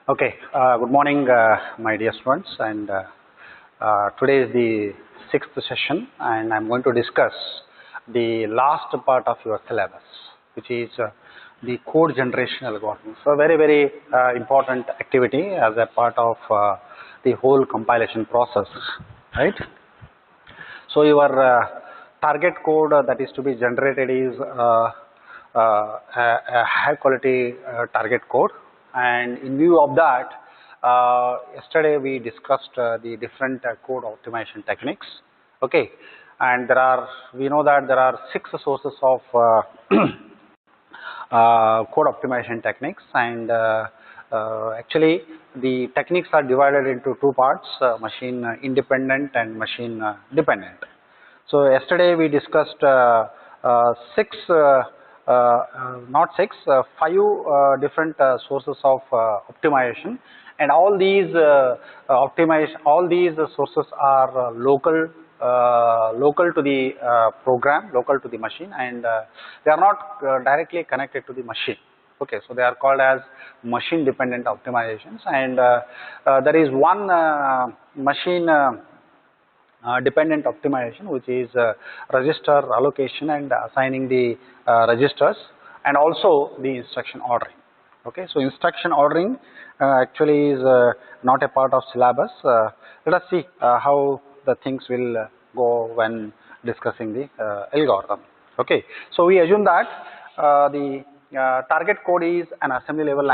Okay, good morning, my dear students, and today is the sixth session, and I'm going to discuss the last part of your syllabus, which is the code generation algorithm. So, very important activity as a part of the whole compilation process, right? So, your target code that is to be generated is a high quality target code, and in view of that, yesterday we discussed the different code optimization techniques. Okay, and we know that there are 6 sources of code optimization techniques, and actually the techniques are divided into two parts, machine independent and machine dependent. So yesterday we discussed 5 different sources of optimization, and all these sources are local to the program, local to the machine, and they are not directly connected to the machine. Okay, so they are called as machine dependent optimizations, and there is one machine dependent optimization, which is register allocation and assigning the registers, and also the instruction ordering. Okay, so instruction ordering actually is not a part of syllabus. Let us see how the things will go when discussing the algorithm. Okay, so we assume that the target code is an assembly level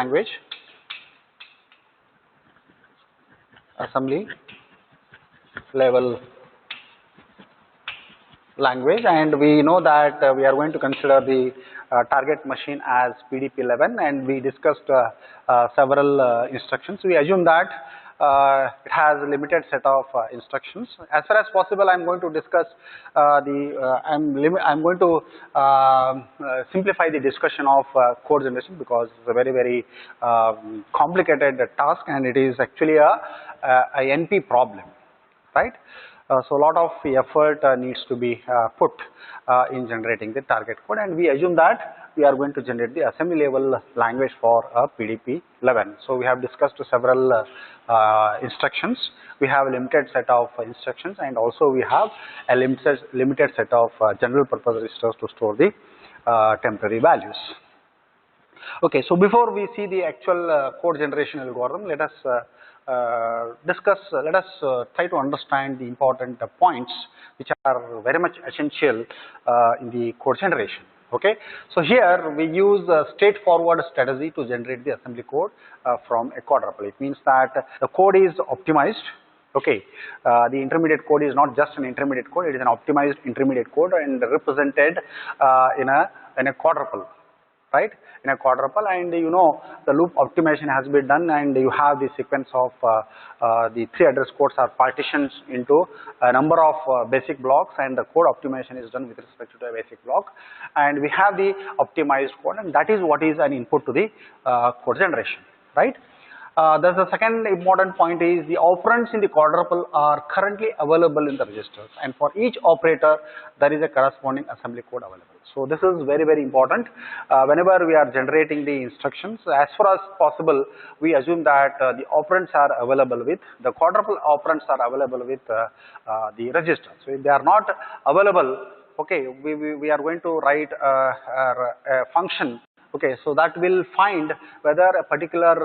language, and we know that we are going to consider the target machine as PDP-11, and we discussed several instructions. We assume that it has a limited set of instructions. As far as possible, I am going to discuss I'm going to simplify the discussion of code generation, because it's a very complicated task, and it is actually a NP problem, right? So a lot of effort needs to be put in generating the target code, and we assume that we are going to generate the assembly level language for PDP-11. So we have discussed several instructions. We have a limited set of instructions, and also we have a limited set of general purpose registers to store the temporary values. Okay, so before we see the actual code generation algorithm, let us try to understand the important points which are very much essential in the code generation. Okay, so here we use a straightforward strategy to generate the assembly code from a quadruple. It means that the code is optimized. Okay, the intermediate code is not just an intermediate code; it is an optimized intermediate code and represented in a quadruple. Right, in a quadruple, and you know the loop optimization has been done, and you have the sequence of the 3 address codes are partitioned into a number of basic blocks, and the code optimization is done with respect to a basic block, and we have the optimized code, and that is what is an input to the code generation, right? There's a second important point is the operands in the quadruple are currently available in the registers, and for each operator there is a corresponding assembly code available. So this is very important. Whenever we are generating the instructions, as far as possible, we assume that the operands are available with the quadruple operands are available with the register. So if they are not available, okay, we are going to write a function. Okay, so that will find whether a particular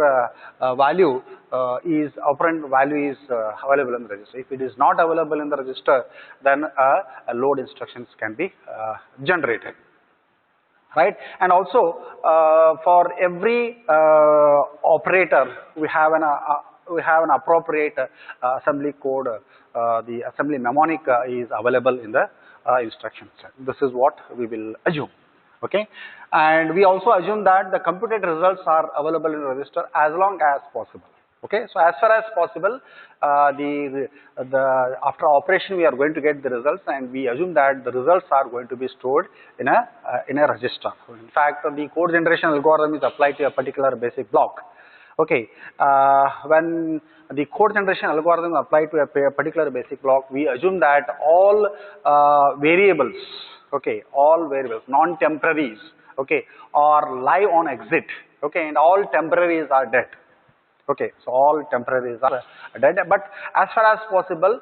value operand value is available in the register. If it is not available in the register, then a load instructions can be generated, right? And also for every operator, we have an appropriate assembly code. The assembly mnemonic is available in the instruction set. This is what we will assume. Okay, and we also assume that the computed results are available in the register as long as possible. Okay, so as far as possible, after operation we are going to get the results, and we assume that the results are going to be stored in a register. In fact, the code generation algorithm is applied to a particular basic block. Okay, when the code generation algorithm applied to a particular basic block, we assume that all variables, okay, all variables, non-temporaries, okay, are live on exit, okay, and all temporaries are dead. Okay, so all temporaries are dead, but as far as possible,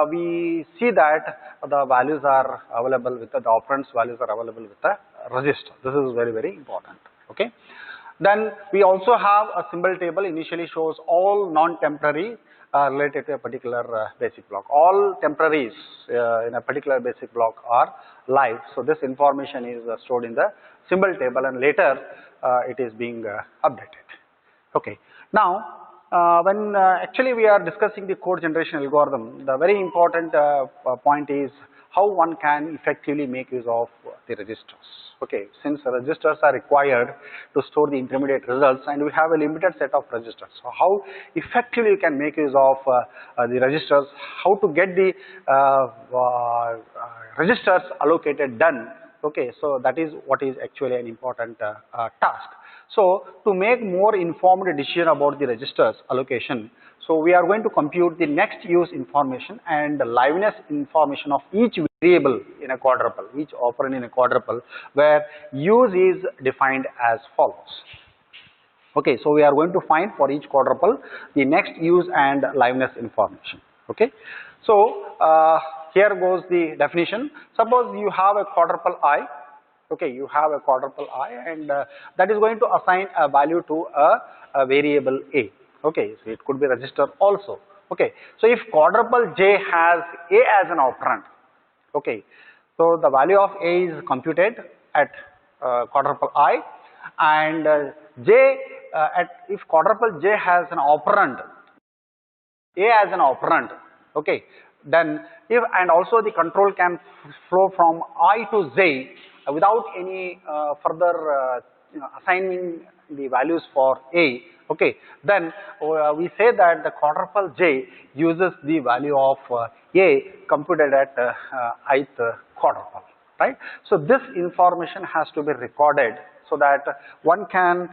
we see that the values are available with the operands values are available with the register. This is very, very important. Okay. Then we also have a symbol table initially shows all non-temporary related to a particular basic block. All temporaries in a particular basic block are live. So this information is stored in the symbol table, and later it is being updated. Okay. Now, when actually we are discussing the code generation algorithm, the very important point is how one can effectively make use of the registers. Okay, since registers are required to store the intermediate results, and we have a limited set of registers. So how effectively you can make use of the registers, how to get the registers allocated done. Okay, so that is what is actually an important task. So to make more informed decision about the registers allocation, so we are going to compute the next use information and the liveness information of each variable in a quadruple, each operand in a quadruple, where use is defined as follows. Okay, so we are going to find for each quadruple the next use and liveness information. Okay, so here goes the definition. Suppose you have a quadruple I. Okay, you have a quadruple I, and that is going to assign a value to a variable A. Okay, so it could be register also. Okay, so if quadruple J has A as an operand, okay, so the value of A is computed at quadruple I, and if quadruple J has an operand, A as an operand, okay, then if, and also the control can flow from I to J without any further assigning the values for A, okay, then we say that the quadruple J uses the value of A computed at ith quadruple, right? So this information has to be recorded so that one can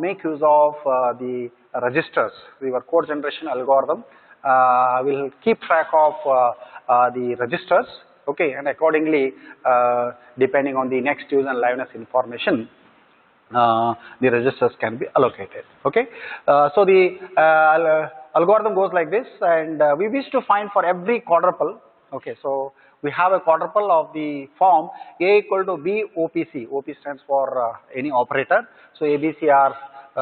make use of the registers. Your code generation algorithm will keep track of the registers, okay, and accordingly depending on the next use and liveness information, the registers can be allocated. Okay, so the algorithm goes like this, and we wish to find for every quadruple. Okay, so we have a quadruple of the form A equal to B OPC. OP stands for any operator. So A, B, C are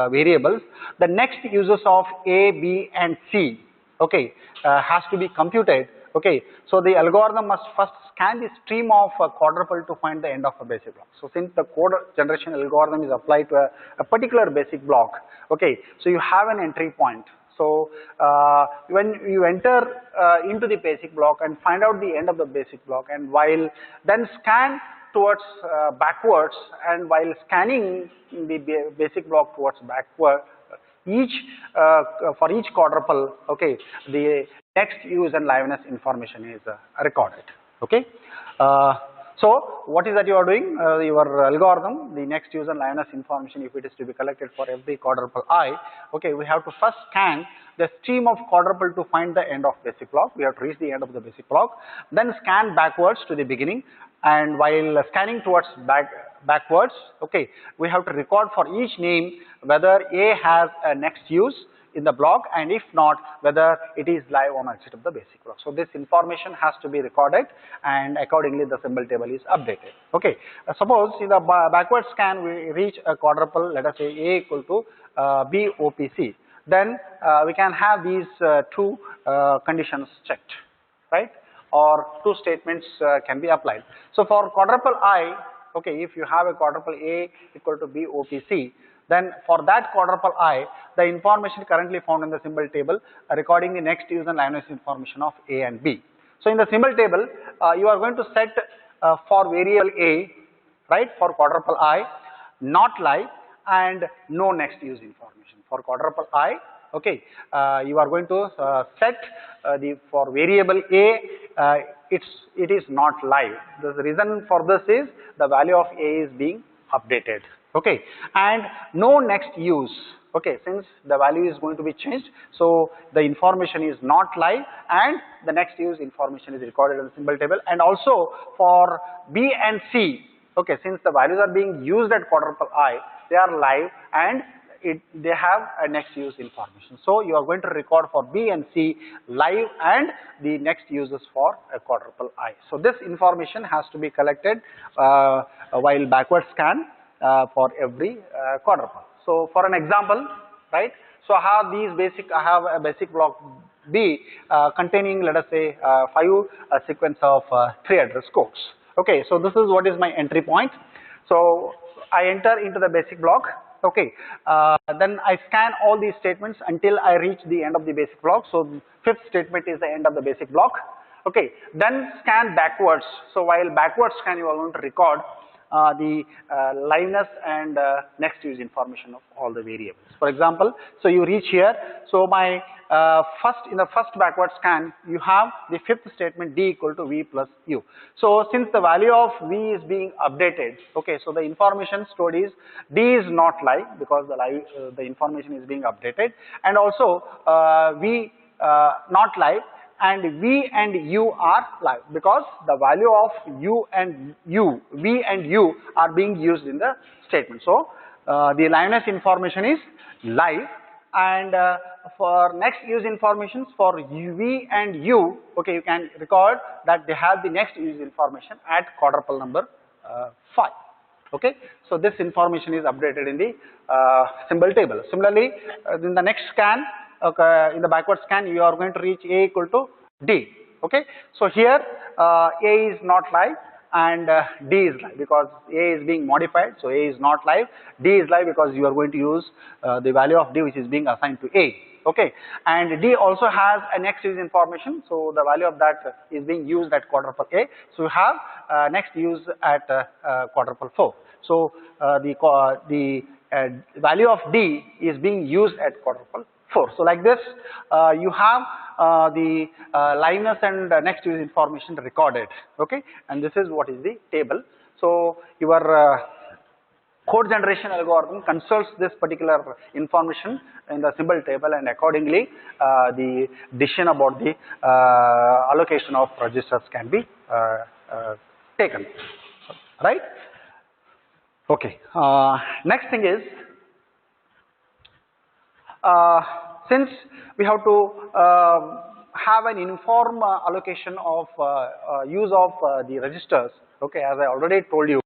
variables. The next uses of A, B, and C, okay, has to be computed. Okay, so the algorithm must first scan the stream of a quadruple to find the end of a basic block. So since the code generation algorithm is applied to a particular basic block, okay, so you have an entry point. So when you enter into the basic block and find out the end of the basic block, and while then scan towards backwards, and while scanning the basic block towards backward, for each quadruple, okay, the next use and liveness information is recorded. Okay, so what is that you are doing? Your algorithm, the next use and liveness information, if it is to be collected for every quadruple I, okay, we have to first scan the stream of quadruple to find the end of basic block. We have to reach the end of the basic block, then scan backwards to the beginning, and while scanning towards backwards, okay, we have to record for each name whether A has a next use in the block, and if not, whether it is live on exit of the basic block. So this information has to be recorded, and accordingly the symbol table is updated. Okay, suppose in the backward scan we reach a quadruple, let us say A equal to B OPC, then we can have these two conditions checked, right, or two statements can be applied. So for quadruple I, okay, if you have a quadruple A equal to B OPC, then for that quadruple I, the information currently found in the symbol table recording the next use and liveness information of A and B. So in the symbol table, you are going to set for variable A, right, for quadruple I, not live, and no next use information. For quadruple I, okay, you are going to set for variable A, it is not live. The reason for this is the value of A is being updated. Okay, and no next use. Okay, since the value is going to be changed, so the information is not live, and the next use information is recorded in the symbol table. And also for B and C, okay, since the values are being used at quadruple I, they are live, and they have a next use information. So you are going to record for B and C live and the next uses for a quadruple I. So this information has to be collected while backward scan for every quadruple. So for an example, right? So I have a basic block B containing, let us say, 5 sequence of 3 address codes. Okay, so this is what is my entry point. So I enter into the basic block. Okay, then I scan all these statements until I reach the end of the basic block. So fifth statement is the end of the basic block. Okay, then scan backwards. So while backwards scan, you are going to record the liveness and next use information of all the variables. For example, so you reach here. So my in the first backward scan, you have the fifth statement D equal to V plus U. So since the value of V is being updated, okay, so the information stored is D is not live because the information is being updated, and also V not live, and V and U are live because the value of V and U are being used in the statement. So the liveness information is live, and for next use informations for V and U, okay, you can record that they have the next use information at quadruple number 5. Okay, so this information is updated in the symbol table. Similarly, in the next scan, okay, in the backward scan, you are going to reach A equal to D. Okay, so here A is not live and D is live because A is being modified, so A is not live. D is live because you are going to use the value of D which is being assigned to A. Okay, and D also has a next use information, so the value of that is being used at quadruple A. So you have next use at quadruple 4. So the value of D is being used at quadruple 4. So like this, you have the liveness and next use information recorded. Okay, and this is what is the table. So your code generation algorithm consults this particular information in the symbol table, and accordingly the decision about the allocation of registers can be taken, right? Okay, next thing is, since we have to have an uniform allocation of use of the registers, okay, as I already told you,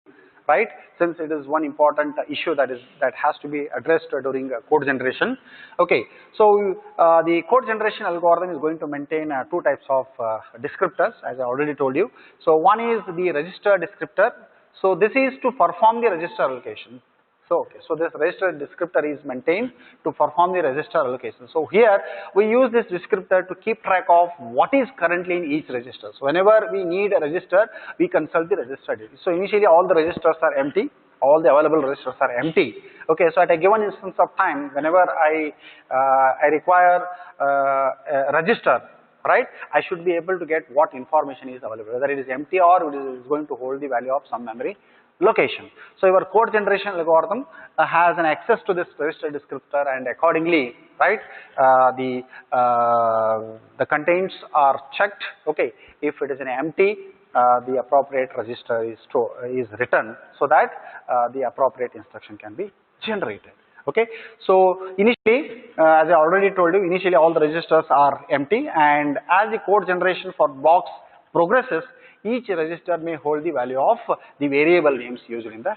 right, since it is one important issue that has to be addressed during code generation. Okay, so the code generation algorithm is going to maintain 2 types of descriptors, as I already told you. So one is the register descriptor. So this is to perform the register allocation. So okay, so this register descriptor is maintained to perform the register allocation. So here we use this descriptor to keep track of what is currently in each register. So whenever we need a register, we consult the register data. So initially all the registers are empty, all the available registers are empty. Okay, so at a given instance of time, whenever I require a register, right, I should be able to get what information is available, whether it is empty or it is going to hold the value of some memory location. So your code generation algorithm has an access to this register descriptor, and accordingly, right, the contents are checked. Okay, if it is an empty, the appropriate register is written so that the appropriate instruction can be generated. Okay, so initially, as I already told you, initially all the registers are empty, and as the code generation for blocks progresses, each register may hold the value of the variable names used in the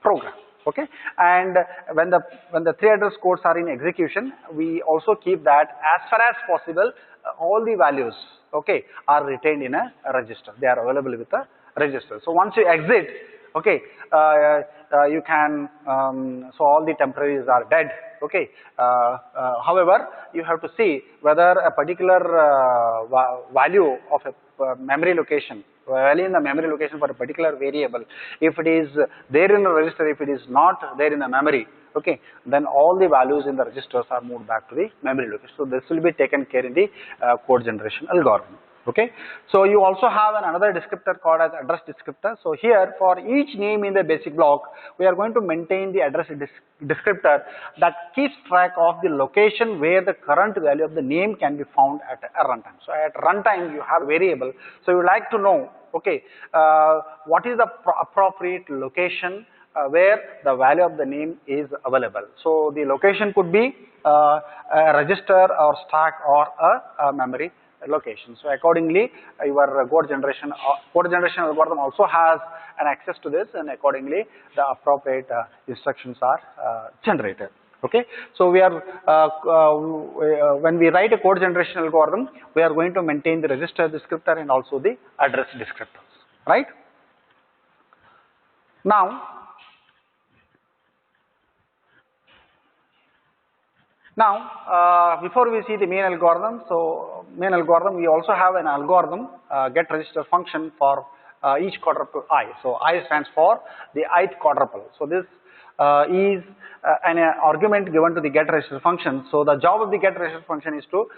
program. Okay, and when the 3 address codes are in execution, we also keep that as far as possible all the values, okay, are retained in a register. They are available with a register. So once you exit, okay, you can so all the temporaries are dead. Okay, however, you have to see whether a particular value of a memory location, value in the memory location for a particular variable, if it is there in the register, if it is not there in the memory, okay, then all the values in the registers are moved back to the memory location. So this will be taken care in the code generation algorithm. Okay, so you also have another descriptor called as address descriptor. So here, for each name in the basic block, we are going to maintain the address descriptor that keeps track of the location where the current value of the name can be found at a runtime. So at runtime, you have a variable. So you would like to know, okay, what is the appropriate location where the value of the name is available. So the location could be a register or stack or a memory location. So accordingly, your code generation algorithm also has an access to this, and accordingly the appropriate instructions are generated. Okay, so we are when we write a code generation algorithm, we are going to maintain the register descriptor and also the address descriptors, right? Now, before we see the main algorithm, we also have an algorithm get register function for each quadruple I. So I stands for the ith quadruple. So this is an argument given to the get register function. So the job of the get register function is to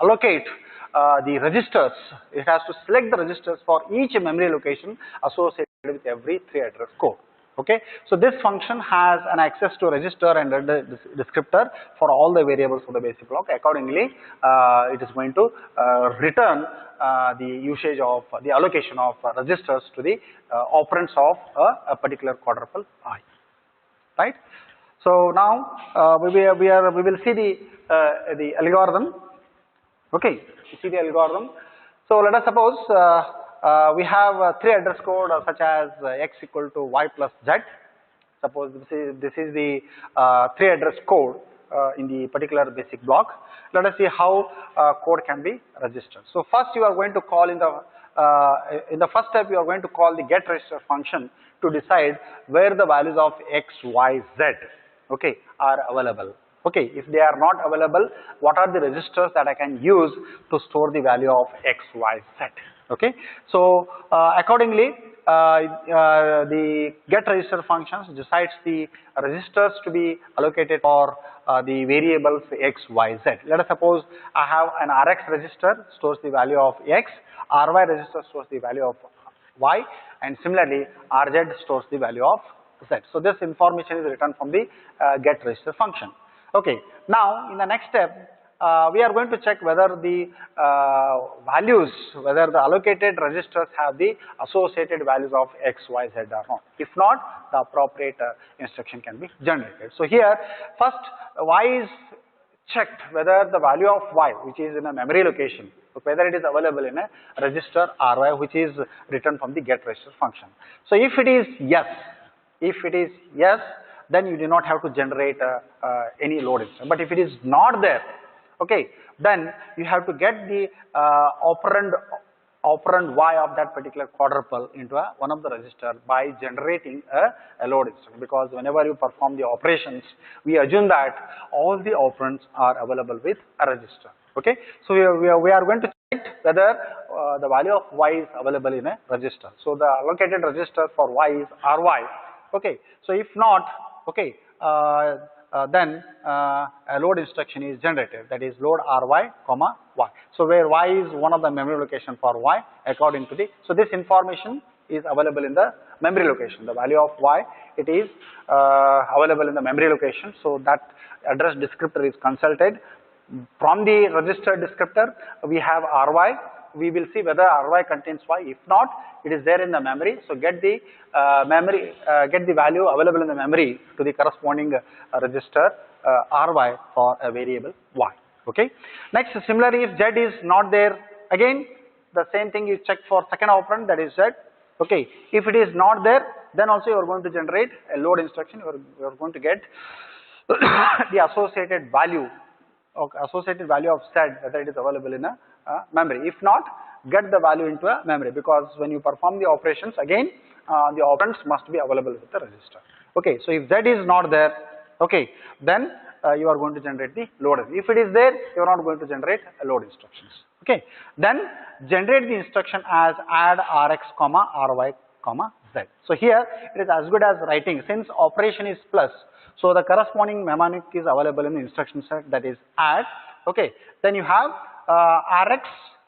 allocate the registers. It has to select the registers for each memory location associated with every 3 address code. Okay, so this function has an access to register and descriptor for all the variables of the basic block. Accordingly, it is going to return the usage of the allocation of registers to the operands of a particular quadruple I. Right. So now we will see the algorithm. Okay, you see the algorithm. So let us suppose we have 3 address code such as x equal to y plus z. Suppose this is the 3 address code in the particular basic block. Let us see how code can be registered. So first you are going to call in the first step you are going to call the get register function to decide where the values of x, y, z, okay, are available. Okay, if they are not available, what are the registers that I can use to store the value of x, y, z? Okay, so accordingly, the get register functions decides the registers to be allocated for the variables x, y, z. Let us suppose I have an Rx register stores the value of x, Ry register stores the value of y, and similarly Rz stores the value of z. So this information is returned from the get register function. Okay, now in the next step, we are going to check whether the whether the allocated registers have the associated values of x, y, z or not. If not, the appropriate instruction can be generated. So here, first y is checked whether the value of y, which is in a memory location, whether it is available in a register Ry, which is returned from the get register function. So if it is yes, then you do not have to generate any load instruction. But if it is not there, okay, then you have to get the operand y of that particular quadruple into one of the register by generating a load instruction, because whenever you perform the operations, we assume that all the operands are available with a register. Okay, so we are going to check whether the value of y is available in a register. So the allocated register for y is Ry. Okay, so if not, okay, then a load instruction is generated, that is load Ry, comma y. So where y is one of the memory location for y according to the, so this information is available in the memory location. The value of y, it is available in the memory location. So that address descriptor is consulted. From the register descriptor, we have Ry. We will see whether Ry contains y. If not, it is there in the memory. So get the get the value available in the memory to the corresponding register Ry for a variable y. Okay. Next, similarly, if z is not there, again the same thing you check for second operand, that is z. Okay. If it is not there, then also you are going to generate a load instruction. You are going to get the associated value of z, whether it is available in a memory. If not, get the value into a memory, because when you perform the operations, again the operands must be available with the register. Okay, so if z is not there, okay, then you are going to generate the load. If it is there, you are not going to generate a load instructions. Okay, then generate the instruction as add Rx, comma Ry, comma z. So here it is as good as writing, since operation is plus. So the corresponding mnemonic is available in the instruction set, that is add. Okay, then you have Rx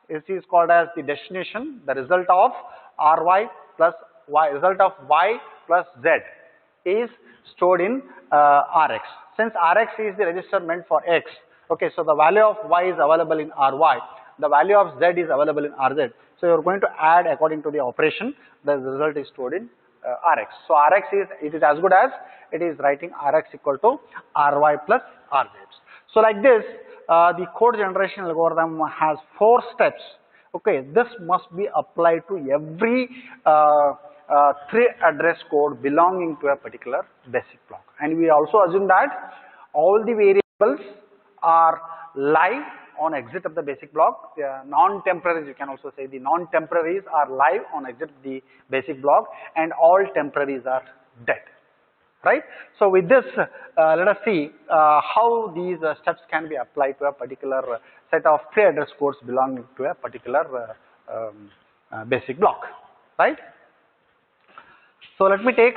is called as the destination. The result of Ry plus y, result of y plus z is stored in Rx. Since Rx is the register meant for x, okay, so the value of y is available in Ry, the value of z is available in Rz. So you are going to add according to the operation. The result is stored in Rx. So Rx it is as good as it is writing Rx equal to Ry plus Rz. So like this, the code generation algorithm has 4 steps. Okay, this must be applied to every 3 address code belonging to a particular basic block. And we also assume that all the variables are live on exit of the basic block. Non-temporaries, you can also say the non-temporaries are live on exit of the basic block, and all temporaries are dead. Right? So with this, let us see how these steps can be applied to a particular set of 3 address codes belonging to a particular basic block. Right? So let me take,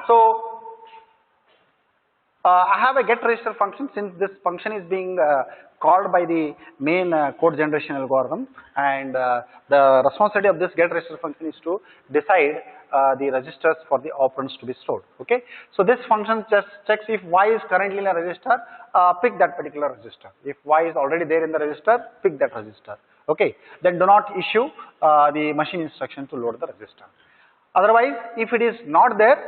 so I have a get register function. Since this function is being called by the main code generation algorithm, and the responsibility of this get register function is to decide the registers for the operands to be stored. Okay, so this function just checks if Y is currently in a register, pick that particular register. If Y is already there in the register, pick that register. Okay, then do not issue the machine instruction to load the register. Otherwise, if it is not there,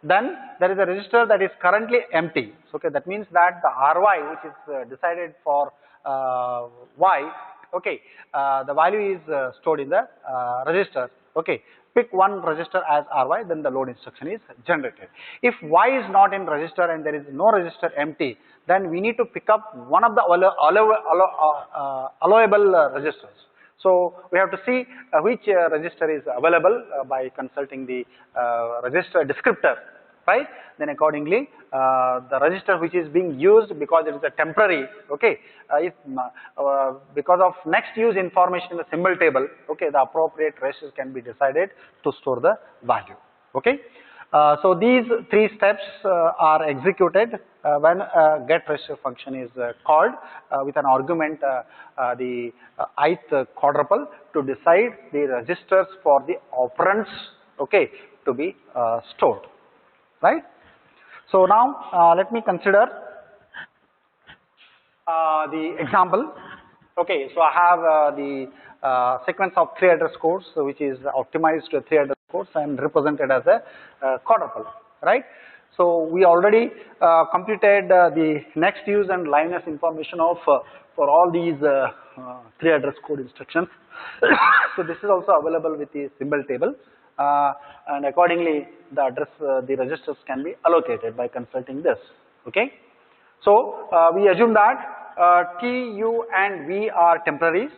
then there is a register that is currently empty. So, okay, that means that the Ry, which is decided for Y, okay, the value is stored in the register. Okay, pick one register as Ry, then the load instruction is generated. If Y is not in register and there is no register empty, then we need to pick up one of the allowable registers. So we have to see which register is available by consulting the register descriptor, right? Then accordingly, the register which is being used, because it is a temporary, okay, because of next use information in the symbol table, okay, the appropriate registers can be decided to store the value, okay. So these 3 steps are executed when a get register function is called with an argument the ith quadruple to decide the registers for the operands, okay, to be stored, right? So now let me consider the example. Okay, so I have the sequence of 3 address codes which is optimized to 3 address codes and represented as a quadruple, right? So we already computed the next use and liveness information of for all these 3 address code instructions. So this is also available with the symbol table, and accordingly the address the registers can be allocated by consulting this. Okay, so we assume that T, U and V are temporaries.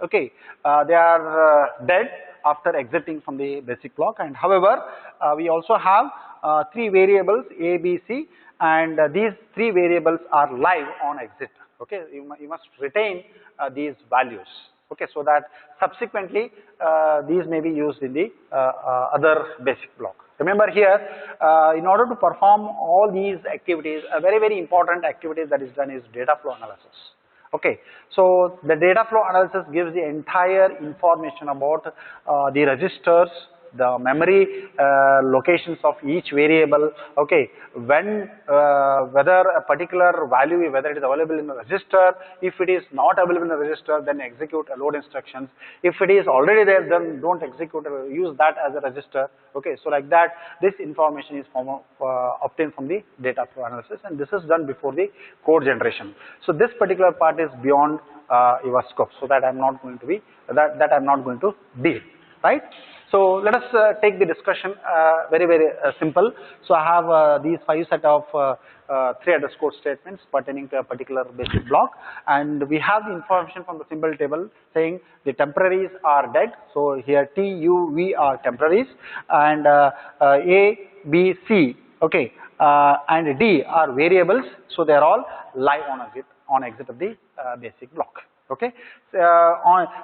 Okay, they are dead after exiting from the basic block, and however we also have 3 variables A, B, C, and these 3 variables are live on exit. Okay, you must retain these values. Okay, so that subsequently these may be used in the other basic block. Remember here, in order to perform all these activities, a very important activity that is done is data flow analysis. Okay, so the data flow analysis gives the entire information about the registers, the memory locations of each variable, okay, when whether a particular value, whether it is available in the register. If it is not available in the register, then execute a load instructions. If it is already there, then don't execute or use that as a register. Okay, so like that, this information is obtained from the data flow analysis, and this is done before the code generation. So this particular part is beyond your scope, so that I'm not going to be that I'm not going to deal, right? So let us take the discussion very simple. So I have these 5 set of 3 address code statements pertaining to a particular basic block, and we have the information from the symbol table saying the temporaries are dead. So here T, U, V are temporaries, and A, B, C, okay, and D are variables. So they are all live on exit of the basic block. Okay,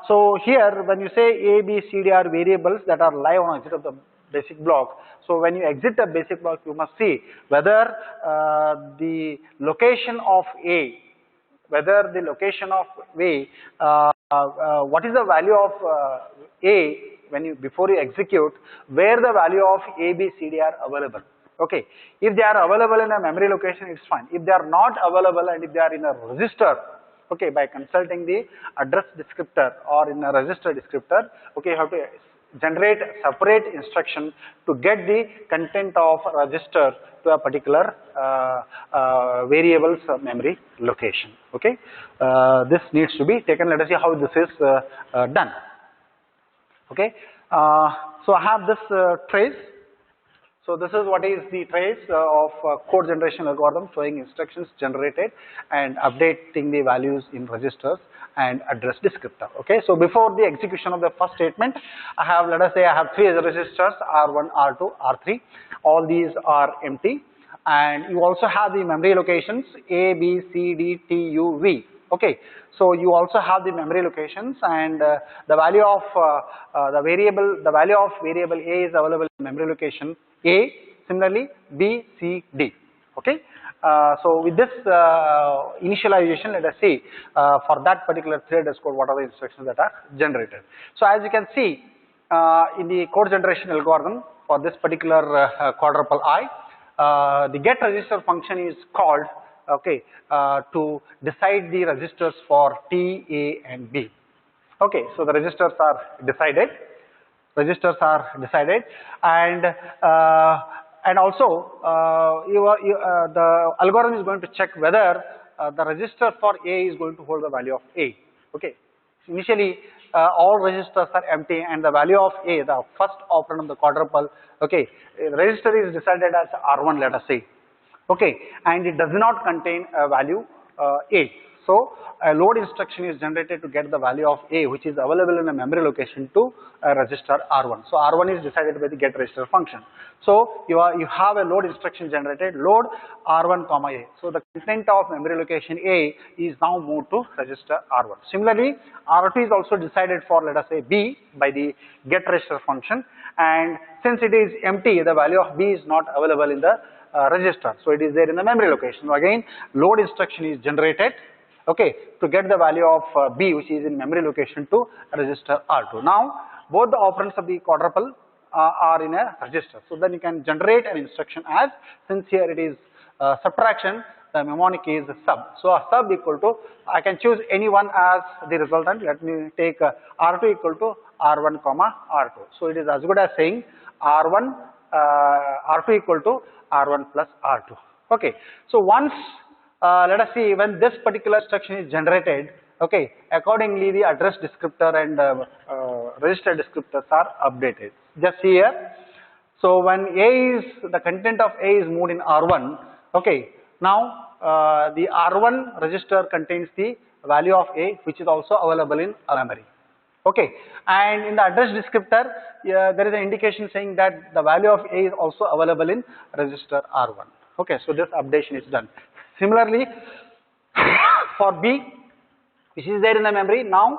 so here when you say A, B, C, D are variables that are live on exit of the basic block. So when you exit the basic block, you must see whether the location of A, what is the value of A when you before you execute, where the value of A, B, C, D are available. Okay, if they are available in a memory location, it's fine. If they are not available and if they are in a register, okay, by consulting the address descriptor or in a register descriptor, okay, you have to generate separate instruction to get the content of register to a particular variable's memory location. Okay, this needs to be taken. Let us see how this is done. Okay, so I have this trace. So this is what is the trace of code generation algorithm, showing instructions generated and updating the values in registers and address descriptor. Okay, so before the execution of the first statement, I have, let us say I have three registers, R1, R2, R3. All these are empty, and you also have the memory locations A, B, C, D, T, U, V. Okay, so you also have the memory locations, and the value of the value of variable A is available in memory location A, similarly B, C, D. Okay, so with this initialization, let us see for that particular thread code what are the instructions that are generated. So as you can see in the code generation algorithm for this particular quadruple I, the get register function is called, okay, to decide the registers for T, A, and B. Okay, so the registers are decided. And also the algorithm is going to check whether the register for A is going to hold the value of A. Okay, so initially all registers are empty, and the value of A, the first operand of the quadruple, okay, the register is decided as R1, let us say. Okay, and it does not contain a value A. So a load instruction is generated to get the value of A, which is available in a memory location, to a register R1. So R1 is decided by the get register function. So you have a load instruction generated, load R1 comma A. So the content of memory location A is now moved to register R1. Similarly, R2 is also decided for, let us say, B by the get register function, and since it is empty, the value of B is not available in the register, so it is there in the memory location. So again, load instruction is generated, okay, to get the value of B, which is in memory location, to register R2. Now both the operands of the quadruple are in a register, so then you can generate an instruction as, since here it is subtraction, the mnemonic is sub. So a sub equal to, I can choose any one as the resultant. Let me take R2 equal to R1 comma R2. So it is as good as saying R1 R2 equal to R1 plus R2. Okay, so once let us see, when this particular instruction is generated, okay, accordingly the address descriptor and register descriptors are updated. Just here, so when the content of A is moved in R1, okay, now the R1 register contains the value of A, which is also available in memory. Okay, and in the address descriptor, there is an indication saying that the value of A is also available in register R1. Okay, so this updation is done. Similarly, for B, which is there in the memory, now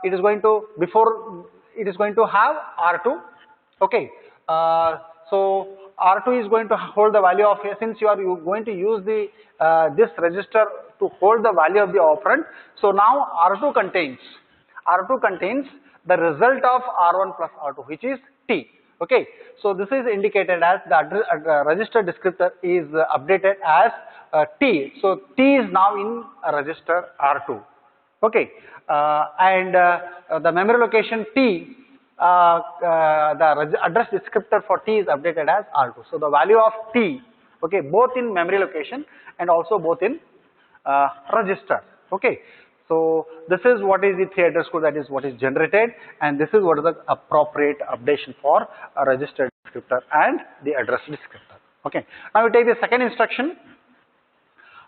it is going to, before it is going to have R2. Okay, so R2 is going to hold the value of A. Since you are going to use the this register to hold the value of the operand, so now R2 contains the result of R1 plus R2, which is T. Okay, so this is indicated as the register descriptor is updated as T. So T is now in register R2. Okay, and the memory location T, the address descriptor for T is updated as R2. So the value of T, okay, both in memory location and also both in register. Okay, so this is what is the 3 address code, that is what is generated, and this is what is the appropriate updation for a register descriptor and the address descriptor. Okay, now we take the second instruction.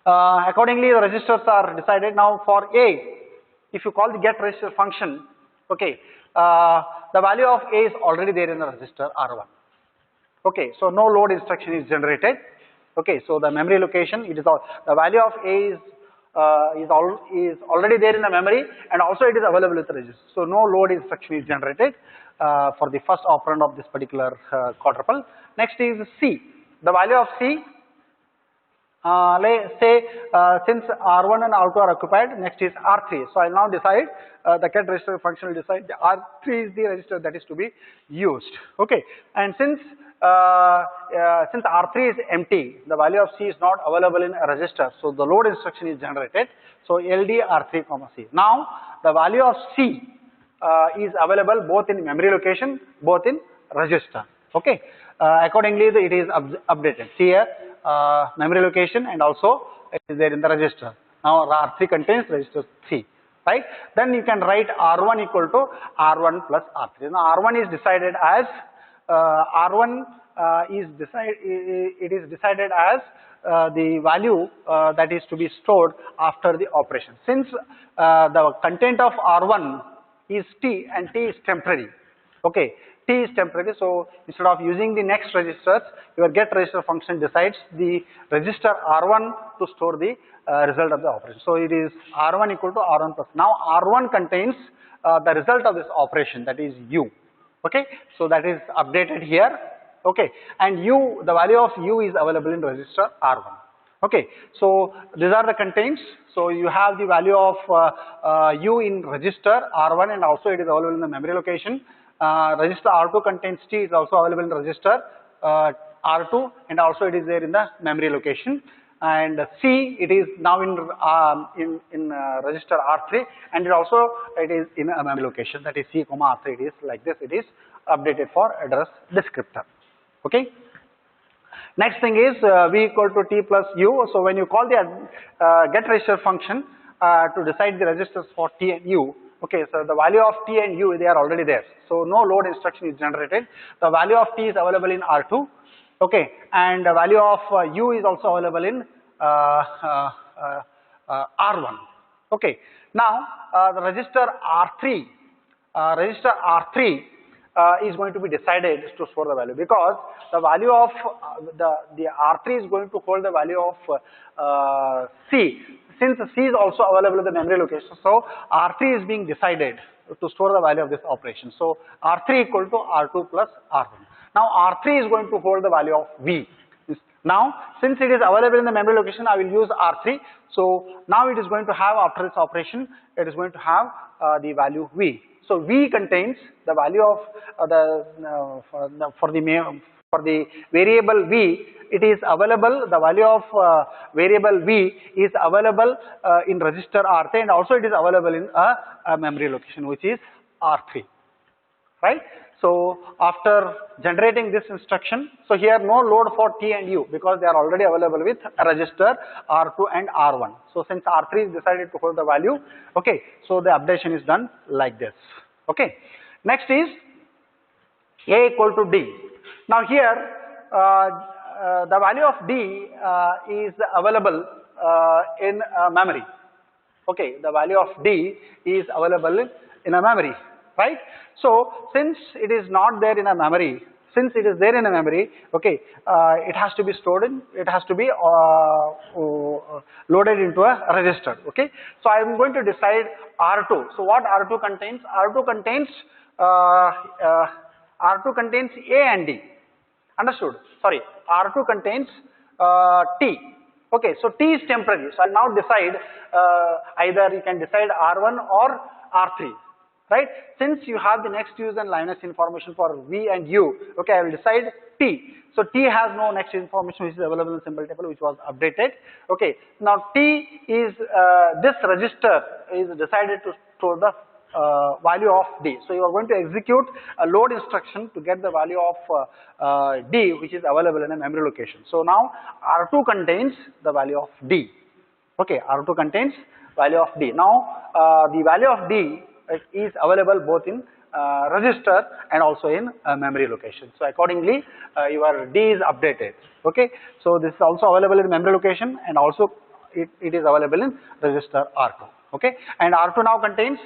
Accordingly, the registers are decided. Now for A, if you call the get register function, okay, the value of A is already there in the register R1. Okay, so no load instruction is generated. Okay, so the memory location, it is all, the value of A is already there in the memory, and also it is available with the register. So no load instruction is generated for the first operand of this particular quadruple. Next is C. The value of C, let's say since R1 and R2 are occupied, next is R3. So I will now decide, the get register function will decide the R3 is the register that is to be used. Okay, and since R3 is empty, the value of C is not available in a register, so the load instruction is generated. So LD R3 comma C. Now the value of C is available both in memory location, both in register. Okay, accordingly it is updated. See here, memory location and also it is there in the register. Now R3 contains register 3, right? Then you can write R1 equal to R1 plus R3. Now R1 is decided as R1 it is decided as the value that is to be stored after the operation. Since the content of R1 is T and T is temporary, okay, T is temporary, so instead of using the next registers, your get register function decides the register R1 to store the result of the operation. So it is R1 equal to R1 plus. Now R1 contains the result of this operation, that is U. Okay, so that is updated here. Okay, and U, the value of U is available in register R1. Okay, so these are the contents. So you have the value of U in register R1 and also it is available in the memory location. Register R2 contains T, is also available in register R2 and also it is there in the memory location. And C, it is now in register R3 and it is in a memory location, that is C, R3. It is like this. It is updated for address descriptor. Okay. Next thing is V equal to T plus U. So when you call the get register function to decide the registers for T and U, okay, so the value of T and U, they are already there. So no load instruction is generated. The value of T is available in R2, okay, and the value of U is also available in R1. Okay. Now the register R3 is going to be decided to store the value, because the value of the R3 is going to hold the value of C. Since C is also available in the memory location, so R3 is being decided to store the value of this operation. So R3 equal to R2 plus R1. Now R3 is going to hold the value of V. Now since it is available in the memory location, I will use R3. So now it is going to have, after this operation, it is going to have the value V. So V contains the value of for the variable V. It is available. The value of variable V is available in register R3 and also it is available in a memory location, which is R3. Right. So after generating this instruction, so here no load for T and U because they are already available with register R2 and R1. So since R3 is decided to hold the value, okay, so the updation is done like this. Okay. Next is A equal to D. Now here the value of D is available in memory. Okay, the value of D is available in a memory, right? So since it is not there in a memory, since it is there in a memory, okay, it has to be stored in, it has to be loaded into a register. Okay, so I am going to decide R2. So what R2 contains? R2 contains A and D. Understood? Sorry, R2 contains T. Okay, so T is temporary. So I'll now decide either you can decide R1 or R3. Right? Since you have the next use and liveness information for V and U, okay, I will decide T. So T has no next information which is available in the symbol table, which was updated. Okay, now T is this register is decided to store the value of D. So you are going to execute a load instruction to get the value of D, which is available in a memory location. So now R2 contains the value of D. Okay, R2 contains value of D. Now the value of D is available both in register and also in memory location. So accordingly your D is updated. Okay, so this is also available in memory location and also it is available in register R2. Okay, and R2 now contains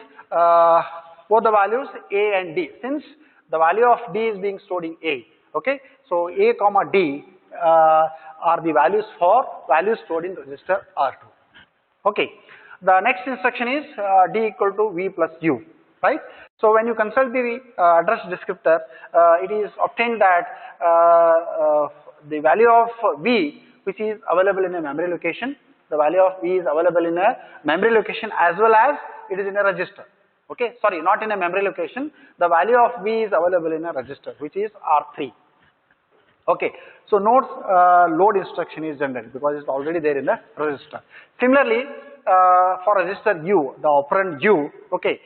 both the values A and D, since the value of D is being stored in A. Okay, so A comma D are the values stored in register R2. Okay. The next instruction is D equal to V plus U, right? So when you consult the address descriptor, it is obtained that the value of V, which is available in a memory location, the value of V is available in a memory location as well as it is in a register. Okay, sorry, not in a memory location. The value of V is available in a register, which is R3. Okay, so note load instruction is generated because it's already there in the register. Similarly, for register U, the operand U, okay,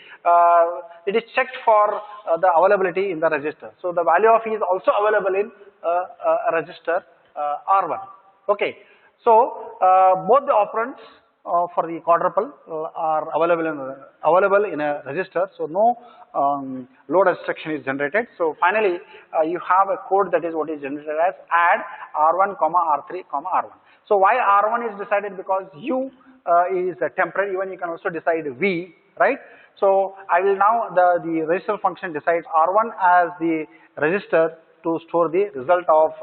it is checked for the availability in the register. So the value of E is also available in a register R1. Okay, so both the operands for the quadruple are available in a register, so no load instruction is generated. So finally, you have a code that is what is generated as add R1, R3, R1. So why R1 is decided? Because U is temporary. Even you can also decide V, right? So I will now the register function decides R1 as the register to store the result of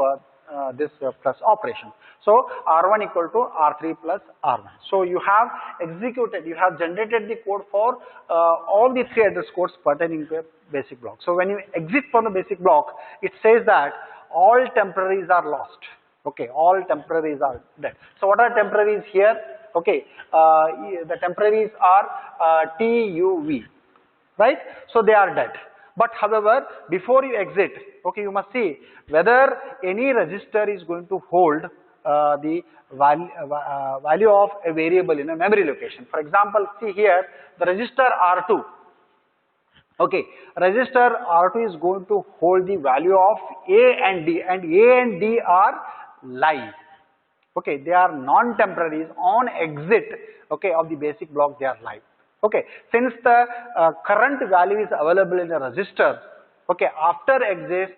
this plus operation. So R1 equal to R3 plus R1. So you have executed, you have generated the code for all the three address codes pertaining to a basic block. So when you exit from the basic block, it says that all temporaries are lost. Okay, all temporaries are dead. So what are temporaries here? Okay, the temporaries are TUV, right? So they are dead. But however, before you exit, okay, you must see whether any register is going to hold the value of a variable in a memory location. For example, see here the register R2. Okay, register R2 is going to hold the value of A and D, and A and D are live. Okay, they are non-temporaries. On exit, okay, of the basic block, they are live. Okay, since the current value is available in the register, okay, after exit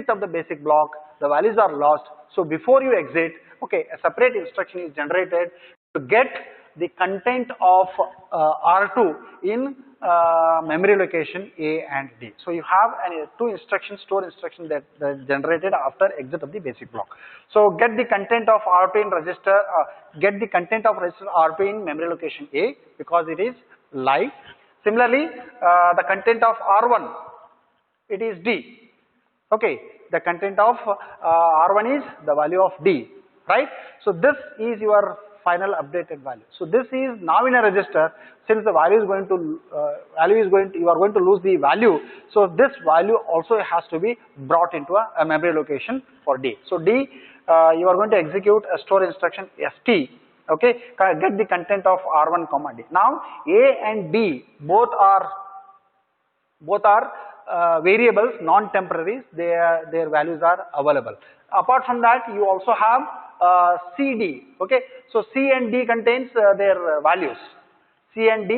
of the basic block, the values are lost. So before you exit, okay, a separate instruction is generated to get the content of R2 in memory location A and D. So you have two instructions, store instruction that generated after exit of the basic block. So get the content of R2 in register, get the content of register R2 in memory location A because it is live. Similarly, the content of R1, it is D. Okay, the content of R1 is the value of D, right? So this is your final updated value. So this is now in a register. Since the value is going to you are going to lose the value. So this value also has to be brought into a memory location for D. So D, you are going to execute a store instruction ST. Okay, get the content of R1, D. Now A and B both are variables, non-temporaries. Their values are available. Apart from that, you also have CD. Okay, so C and D contains their values. B and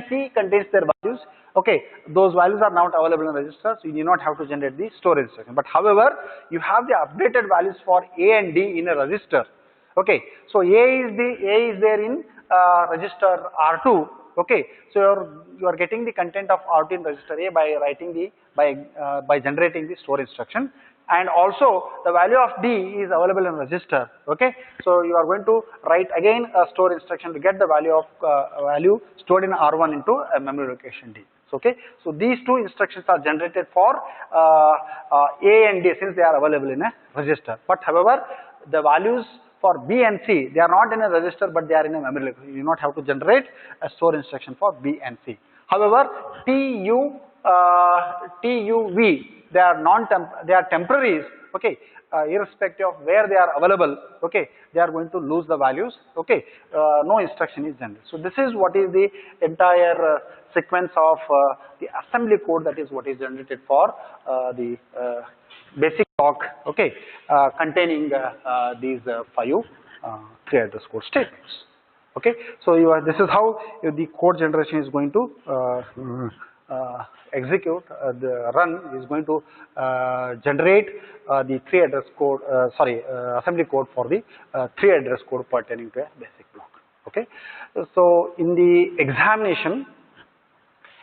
C contains their values. Okay, those values are not available in the register, so you do not have to generate the store instruction. But however, you have the updated values for A and D in a register. Okay, so A is there in register R2. Okay, so you are getting the content of R2 in register A by writing by generating the store instruction, and also the value of D is available in register. Okay, so you are going to write again a store instruction to get the value stored in R1 into a memory location D. Okay, so these two instructions are generated for A and D since they are available in a register. But however, the values for B and C, they are not in a register but they are in a memory location. You do not have to generate a store instruction for B and C. However, TUV, they are temporaries. Okay, irrespective of where they are available. Okay, they are going to lose the values. Okay, no instruction is generated. So this is what is the entire sequence of the assembly code, that is what is generated for the basic block, okay, containing these 5 3 address code statements. Okay, so this is how the code generation is going to execute. The run is going to generate the 3 address code, assembly code for the 3 address code pertaining to a basic block. Okay, so in the examination,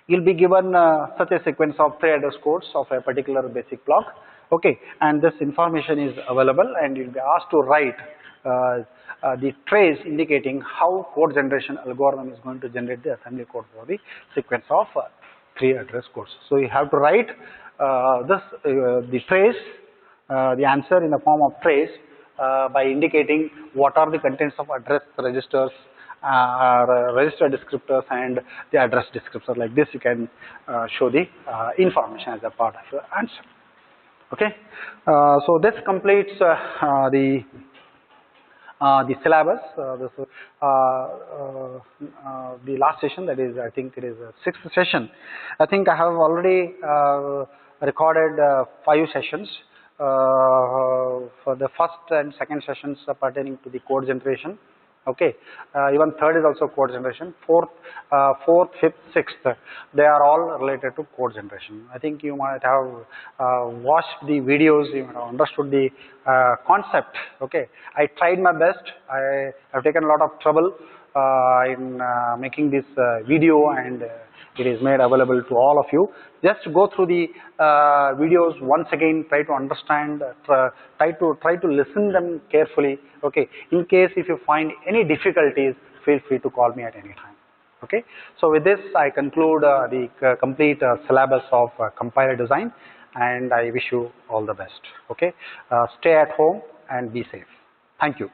you will be given such a sequence of 3 address codes of a particular basic block. Okay, and this information is available, and you will be asked to write the trace indicating how code generation algorithm is going to generate the assembly code for the sequence of 3 address codes. So you have to write the trace, the answer in the form of trace by indicating what are the contents of address registers, register descriptors, and the address descriptor. Like this, you can show the information as a part of your answer. Okay, so this completes the the syllabus, the last session, that is, I think it is a 6th session. I think I have already recorded 5 sessions for the first and second sessions pertaining to the code generation. Okay, even third is also code generation. Fourth, 5th, 6th, they are all related to code generation. I think you might have watched the videos, you might have understood the concept. Okay, I tried my best. I have taken a lot of trouble in making this video, and it is made available to all of you. Just go through the videos once again, try to understand, try to listen them carefully. Okay, in case if you find any difficulties, feel free to call me at any time. Okay, so with this I conclude the complete syllabus of compiler design, and I wish you all the best. Okay, stay at home and be safe. Thank you.